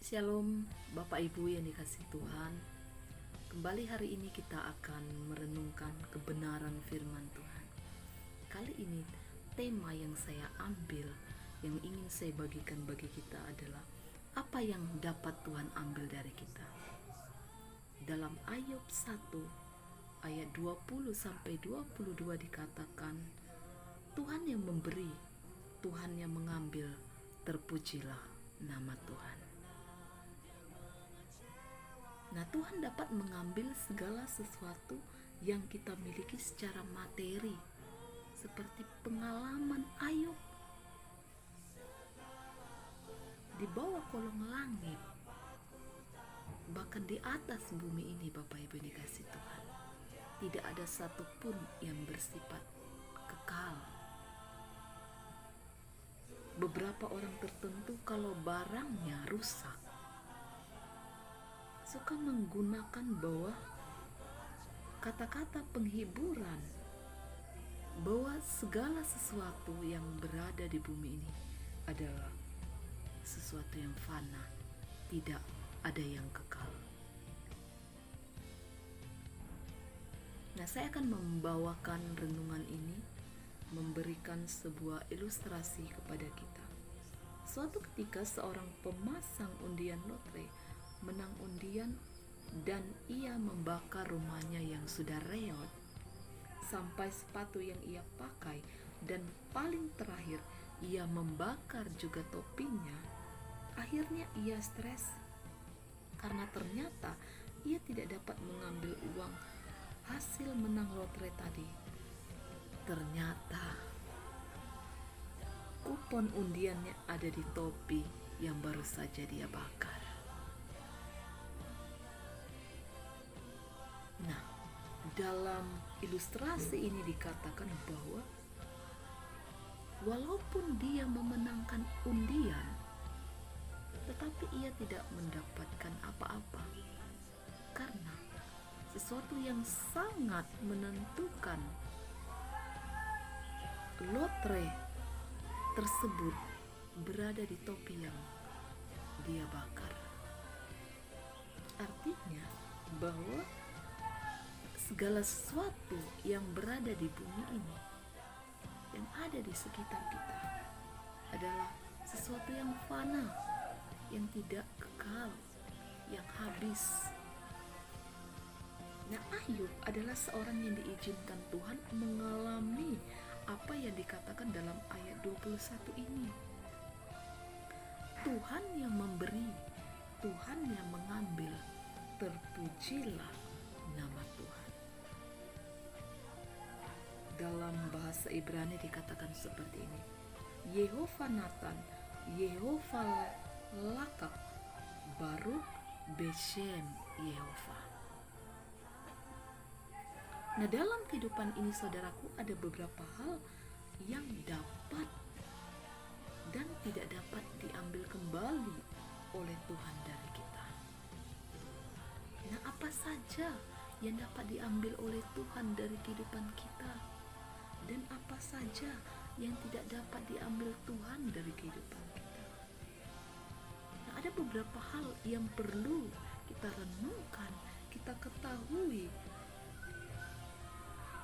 Shalom Bapak Ibu yang dikasih Tuhan. Kembali hari ini kita akan merenungkan kebenaran firman Tuhan. Kali ini tema yang saya ambil, yang ingin saya bagikan bagi kita adalah apa yang dapat Tuhan ambil dari kita. Dalam Ayub 1 ayat 20-22 dikatakan, Tuhan yang memberi, Tuhan yang mengambil, terpujilah nama Tuhan. Nah, Tuhan dapat mengambil segala sesuatu yang kita miliki secara materi, seperti pengalaman Ayub di bawah kolong langit, bahkan di atas bumi ini. Bapak Ibu dikasih Tuhan, tidak ada satupun yang bersifat kekal. Beberapa orang tertentu kalau barangnya rusak suka menggunakan bahwa kata-kata penghiburan bahwa segala sesuatu yang berada di bumi ini adalah sesuatu yang fana, tidak ada yang kekal. Nah, saya akan membawakan renungan ini, memberikan sebuah ilustrasi kepada kita. Suatu ketika seorang pemasang undian lotre menang undian dan ia membakar rumahnya yang sudah reot, sampai sepatu yang ia pakai, dan paling terakhir ia membakar juga topinya. Akhirnya ia stres karena ternyata ia tidak dapat mengambil uang hasil menang lotre tadi. Ternyata kupon undiannya ada di topi yang baru saja dia bakar. Nah, dalam ilustrasi ini dikatakan bahwa walaupun dia memenangkan undian, tetapi ia tidak mendapatkan apa-apa, karena sesuatu yang sangat menentukan lotre tersebut berada di topi yang dia bakar. Artinya bahwa segala sesuatu yang berada di bumi ini, yang ada di sekitar kita, adalah sesuatu yang fana, yang tidak kekal, yang habis. Nah, Ayub adalah seorang yang diizinkan Tuhan mengalami apa yang dikatakan dalam ayat 21 ini. Tuhan yang memberi, Tuhan yang mengambil, terpujilah nama Tuhan. Dalam bahasa Ibrani dikatakan seperti ini: Yehova Natan, Yehova Lakak, Baruk Beshem Yehova. Nah, dalam kehidupan ini saudaraku, ada beberapa hal yang dapat dan tidak dapat diambil kembali oleh Tuhan dari kita. Nah, apa saja yang dapat diambil oleh Tuhan dari kehidupan kita? Dan apa saja yang tidak dapat diambil Tuhan dari kehidupan kita? Nah, ada beberapa hal yang perlu kita renungkan, kita ketahui.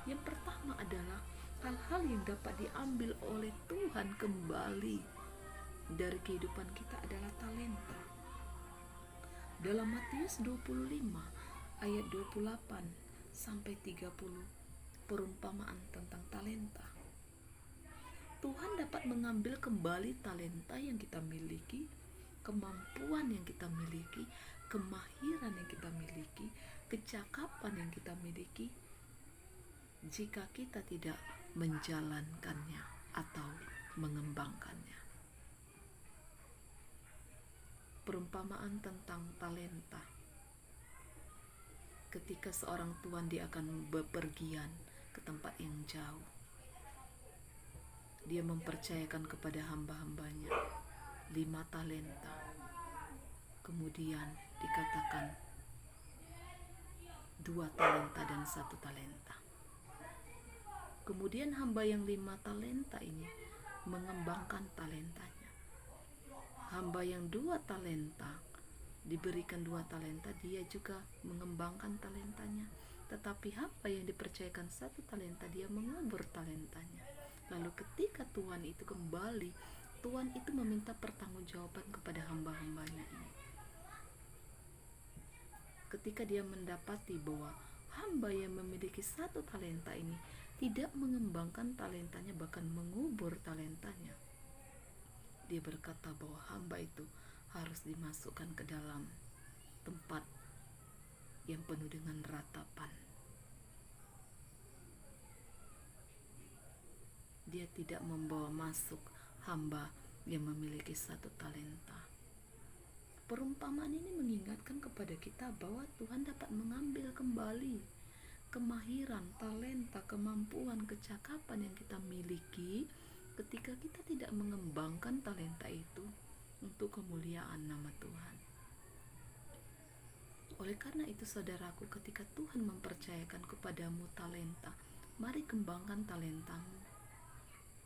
Yang pertama adalah hal-hal yang dapat diambil oleh Tuhan kembali dari kehidupan kita adalah talenta. Dalam Matius 25 ayat 28 sampai 30, perumpamaan tentang talenta. Tuhan dapat mengambil kembali talenta yang kita miliki, kemampuan yang kita miliki, kemahiran yang kita miliki, kecakapan yang kita miliki, jika kita tidak menjalankannya atau mengembangkannya. Perumpamaan tentang talenta. Ketika seorang tuan dia akan bepergian ke tempat yang jauh, dia mempercayakan kepada hamba-hambanya 5 talenta. Kemudian dikatakan 2 talenta dan 1 talenta. Kemudian hamba yang 5 talenta ini mengembangkan talentanya. Hamba yang 2 talenta diberikan 2 talenta, dia juga mengembangkan talentanya. Tetapi hamba yang dipercayakan 1 talenta, dia mengubur talentanya. Lalu ketika Tuhan itu kembali, Tuhan itu meminta pertanggungjawaban kepada hamba-hambanya ini. Ketika dia mendapati bahwa hamba yang memiliki 1 talenta ini tidak mengembangkan talentanya, bahkan mengubur talentanya, dia berkata bahwa hamba itu harus dimasukkan ke dalam tempat yang penuh dengan ratapan. Dia tidak membawa masuk hamba yang memiliki 1 talenta. Perumpamaan ini mengingatkan kepada kita bahwa Tuhan dapat mengambil kembali kemahiran, talenta, kemampuan, kecakapan yang kita miliki ketika kita tidak mengembangkan talenta itu untuk kemuliaan nama Tuhan. Oleh karena itu saudaraku, ketika Tuhan mempercayakan kepadamu talenta, mari kembangkan talentamu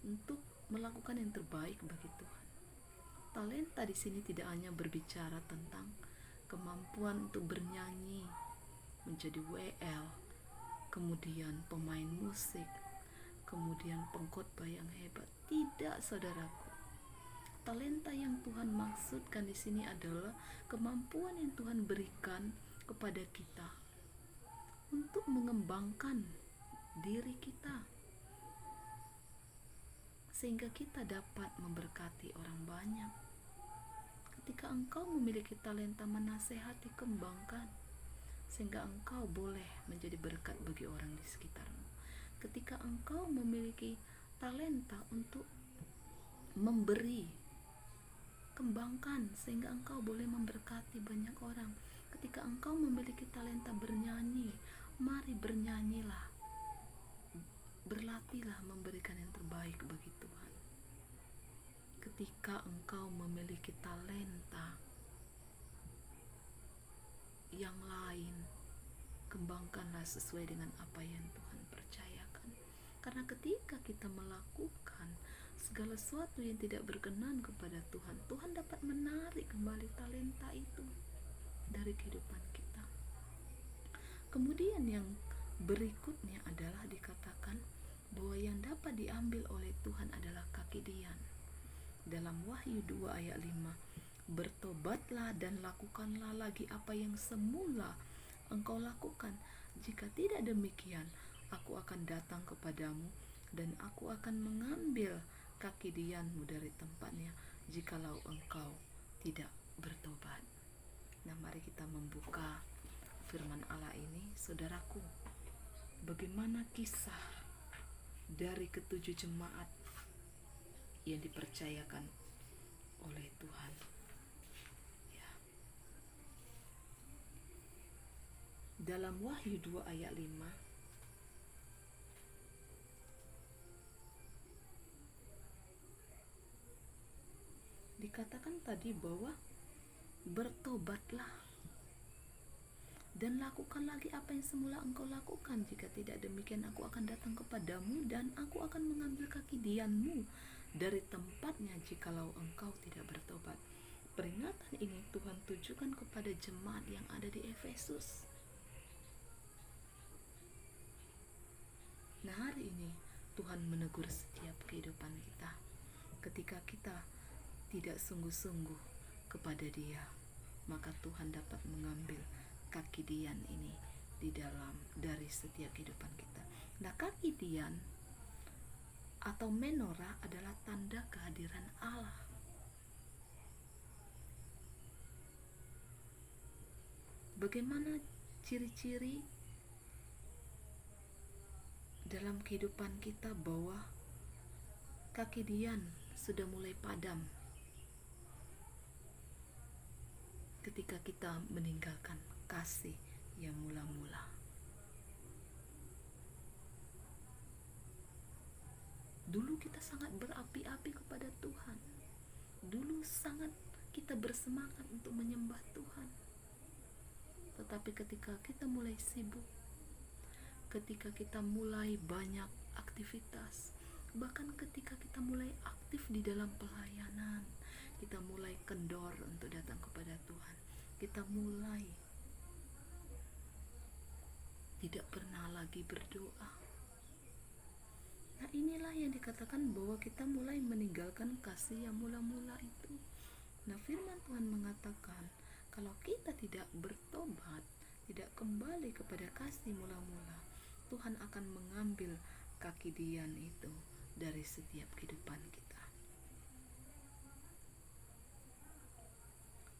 untuk melakukan yang terbaik bagi Tuhan. Talenta di sini tidak hanya berbicara tentang kemampuan untuk bernyanyi, menjadi WL, kemudian pemain musik, kemudian pengkhotbah yang hebat. Tidak, saudaraku. Talenta yang Tuhan maksudkan di sini adalah kemampuan yang Tuhan berikan kepada kita untuk mengembangkan diri kita, sehingga kita dapat memberkati orang banyak. Ketika engkau memiliki talenta menasehati, kembangkan, sehingga engkau boleh menjadi berkat bagi orang di sekitarmu. Ketika engkau memiliki talenta untuk memberi, kembangkan sehingga engkau boleh memberkati banyak orang. Ketika engkau memiliki talenta bernyanyi, mari bernyanyilah, berlatihlah memberikan yang terbaik bagi Tuhan. Ketika engkau memiliki talenta yang lain, kembangkanlah sesuai dengan apa yang Tuhan percayakan. Karena ketika kita melakukan segala sesuatu yang tidak berkenan kepada Tuhan, Tuhan dapat menarik kembali talenta itu dari kehidupan kita. Kemudian yang berikutnya adalah dikatakan bahwa yang dapat diambil oleh Tuhan adalah kaki Dian. Dalam Wahyu 2 ayat 5, bertobatlah dan lakukanlah lagi apa yang semula engkau lakukan. Jika tidak demikian, aku akan datang kepadamu dan aku akan mengambil kaki Dianmu dari tempatnya jikalau engkau tidak bertobat. Nah, mari kita membuka firman Allah ini, saudaraku. Bagaimana kisah dari ke-7 jemaat yang dipercayakan oleh Tuhan? Ya. Dalam Wahyu 2 ayat 5, dikatakan tadi bahwa bertobatlah dan lakukan lagi apa yang semula engkau lakukan. Jika tidak demikian, aku akan datang kepadamu dan aku akan mengambil kaki Dianmu dari tempatnya jikalau engkau tidak bertobat. Peringatan ini Tuhan tujukan kepada jemaat yang ada di Efesus. Nah, hari ini Tuhan menegur setiap kehidupan kita. Ketika kita tidak sungguh-sungguh kepada Dia, maka Tuhan dapat mengambil kaki Dian ini dari setiap kehidupan kita. Nah, kaki Dian atau menorah adalah tanda kehadiran Allah. Bagaimana ciri-ciri dalam kehidupan kita bahwa kaki Dian sudah mulai padam? Ketika kita meninggalkan kasih yang mula-mula. Dulu kita sangat berapi-api kepada Tuhan. Dulu sangat kita bersemangat untuk menyembah Tuhan. Tetapi ketika kita mulai sibuk, ketika kita mulai banyak aktivitas, bahkan ketika kita mulai aktif di dalam pelayanan, kita mulai kendor untuk datang kepada Tuhan. kita mulai tidak pernah lagi berdoa. Nah, inilah yang dikatakan bahwa kita mulai meninggalkan kasih yang mula-mula itu. Nah, firman Tuhan mengatakan kalau kita tidak bertobat, tidak kembali kepada kasih mula-mula, Tuhan akan mengambil kaki dian itu dari setiap kehidupan kita.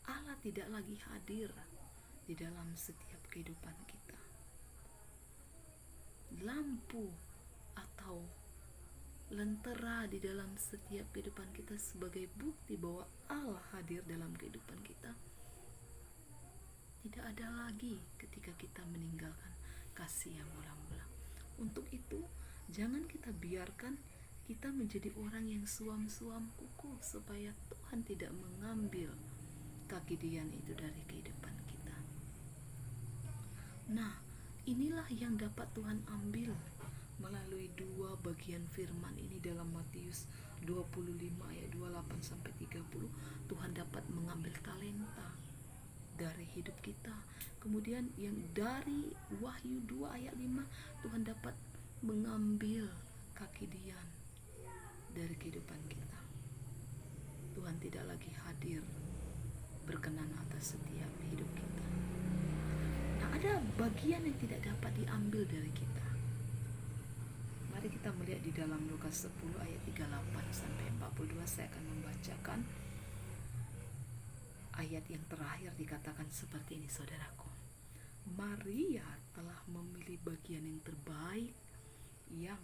Allah tidak lagi hadir di dalam setiap kehidupan kita. Lampu atau lentera di dalam setiap kehidupan kita sebagai bukti bahwa Allah hadir dalam kehidupan kita tidak ada lagi ketika kita meninggalkan kasih yang mula-mula. Untuk itu, jangan kita biarkan kita menjadi orang yang suam-suam kuku supaya Tuhan tidak mengambil kaki dian itu dari kehidupan kita. Nah, inilah yang dapat Tuhan ambil melalui dua bagian firman ini dalam Matius 25 ayat 28 sampai 30. Tuhan dapat mengambil talenta dari hidup kita. Kemudian yang dari Wahyu 2 ayat 5, Tuhan dapat mengambil kaki dian dari kehidupan kita. Tuhan tidak lagi hadir berkenan atas setiap hidup kita. Nah, ada bagian yang tidak dapat diambil dari kita. Mari kita melihat di dalam Lukas 10 ayat 38 sampai 42. Saya akan membacakan ayat yang terakhir. Dikatakan seperti ini, saudaraku. Maria telah memilih bagian yang terbaik yang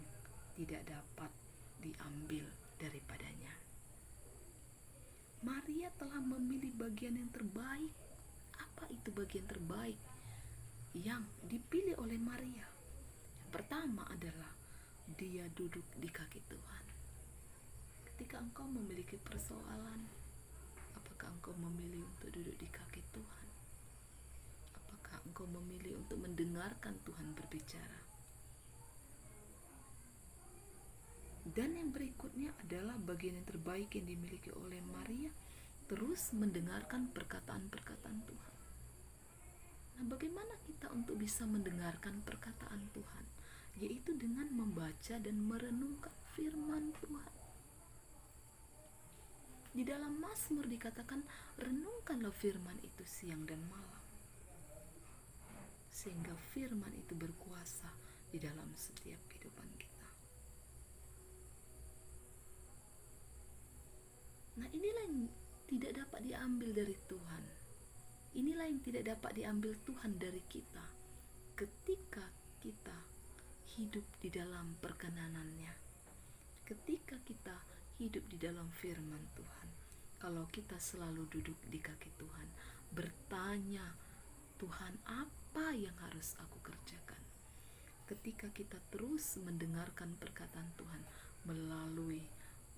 tidak dapat diambil daripadanya. Maria telah memilih bagian yang terbaik. Apa itu bagian terbaik yang dipilih oleh Maria? Yang pertama adalah dia duduk di kaki Tuhan. Ketika engkau memiliki persoalan, apakah engkau memilih untuk duduk di kaki Tuhan? Apakah engkau memilih untuk mendengarkan Tuhan berbicara? Dan yang berikutnya adalah bagian yang terbaik yang dimiliki oleh Maria, terus mendengarkan perkataan-perkataan Tuhan. Nah, bagaimana kita untuk bisa mendengarkan perkataan Tuhan? Yaitu dengan membaca dan merenungkan firman Tuhan. Di dalam Mazmur dikatakan, renungkanlah firman itu siang dan malam, sehingga firman itu berkuasa di dalam setiap kehidupan kita. Nah, inilah yang tidak dapat diambil dari Tuhan. Inilah yang tidak dapat diambil Tuhan dari kita ketika kita hidup di dalam perkenanannya, ketika kita hidup di dalam firman Tuhan. Kalau kita selalu duduk di kaki Tuhan, bertanya, Tuhan, apa yang harus aku kerjakan? Ketika kita terus mendengarkan perkataan Tuhan melalui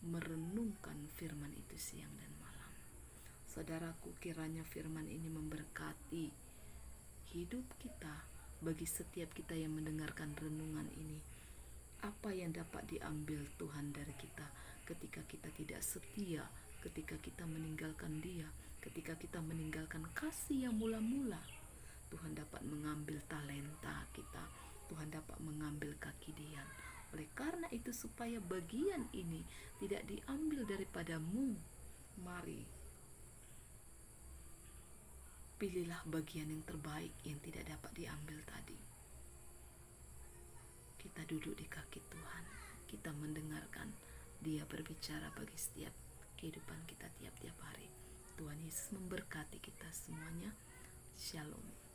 merenungkan firman itu siang dan malam. Saudaraku, kiranya firman ini memberkati hidup kita. Bagi setiap kita yang mendengarkan renungan ini, apa yang dapat diambil Tuhan dari kita ketika kita tidak setia, ketika kita meninggalkan Dia, ketika kita meninggalkan kasih yang mula-mula? Tuhan dapat mengambil talenta kita, Tuhan dapat mengambil kaki dian. Oleh karena itu, supaya bagian ini tidak diambil daripadamu, mari pilihlah bagian yang terbaik yang tidak dapat diambil tadi. Kita duduk di kaki Tuhan, kita mendengarkan Dia berbicara bagi setiap kehidupan kita tiap-tiap hari. Tuhan Yesus memberkati kita semuanya. Shalom.